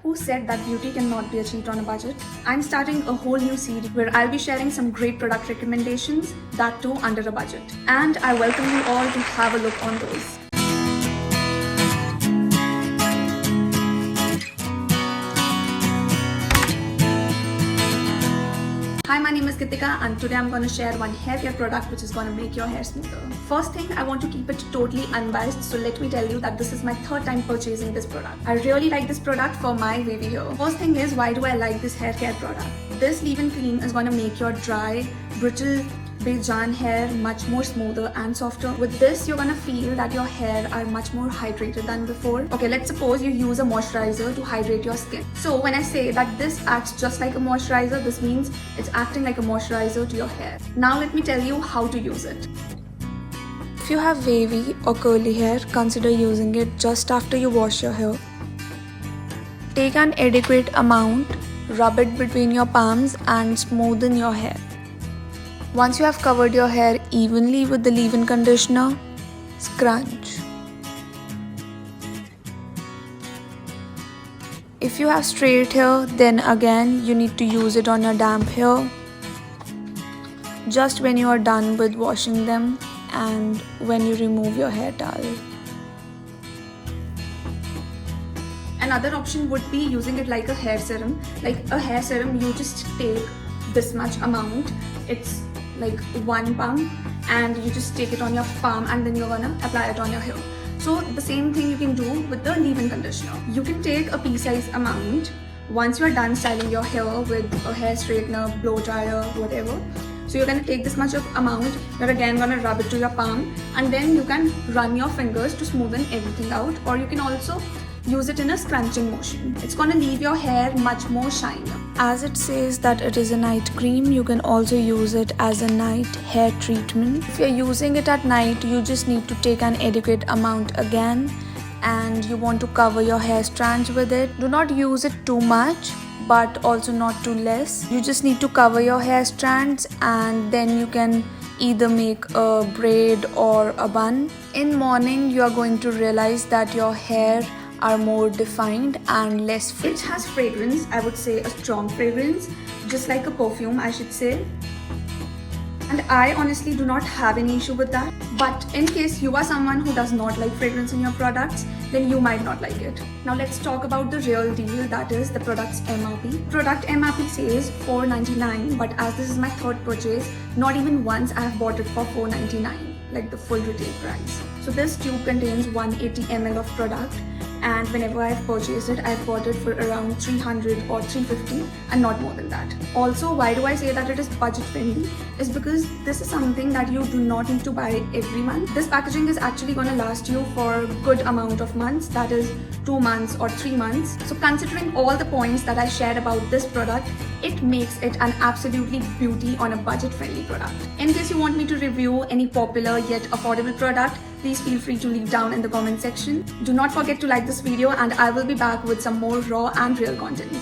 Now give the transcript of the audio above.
Who said that beauty cannot be achieved on a budget? I'm starting a whole new series where I'll be sharing some great product recommendations, that too under a budget. And I welcome you all to have a look on those. Hi, my name is Gitika and today I'm going to share one hair care product which is going to make your hair smoother. First thing, I want to keep it totally unbiased, so let me tell you that this is my third time purchasing this product. I really like this product for my wavy hair. First thing is, why do I like this hair care product? This leave-in cream is going to make your dry, brittle, bejan hair much more smoother and softer. With this, you're gonna feel that your hair are much more hydrated than before. Okay, let's suppose you use a moisturizer to hydrate your skin. So when I say that this acts just like a moisturizer, this means it's acting like a moisturizer to your hair. Now let me tell you how to use it. If you have wavy or curly hair, consider using it just after you wash your hair. Take an adequate amount, rub it between your palms and smoothen your hair. Once you have covered your hair evenly with the leave-in conditioner, scrunch. If you have straight hair, then again you need to use it on your damp hair just when you are done with washing them and when you remove your hair towel. Another option would be using it like a hair serum. Like a hair serum, you just take this much amount. It's like 1 pump and you just take it on your palm and then you're gonna apply it on your hair. So the same thing you can do with the leave-in conditioner. You can take a pea-size amount once you're done styling your hair with a hair straightener, blow dryer, whatever. So you're gonna take this much of amount, you're again gonna rub it to your palm and then you can run your fingers to smoothen everything out, or you can also use it in a scrunching motion. It's gonna leave your hair much more shinier. As it says that it is a night cream, you can also use it as a night hair treatment. If you're using it at night, you just need to take an adequate amount again and you want to cover your hair strands with it. Do not use it too much, but also not too less. You just need to cover your hair strands and then you can either make a braid or a bun. In morning, you are going to realize that your hair are more defined and less frizzy. It has fragrance, I would say a strong fragrance, just like a perfume I should say. And I honestly do not have any issue with that. But in case you are someone who does not like fragrance in your products, then you might not like it. Now let's talk about the real deal, that is the product's MRP. Product MRP says $4.99, but as this is my third purchase, not even once I have bought it for $4.99, like the full retail price. So this tube contains 180 ml of product, and whenever I've purchased it, I've bought it for around 300 or 350 and not more than that. Also, why do I say that it is budget friendly? Is because this is something that you do not need to buy every month. This packaging is actually going to last you for a good amount of months, that is 2 months or 3 months. So considering all the points that I shared about this product, it makes it an absolutely beauty on a budget friendly product. In case you want me to review any popular yet affordable product, please feel free to leave down in the comment section. Do not forget to like this video and I will be back with some more raw and real content.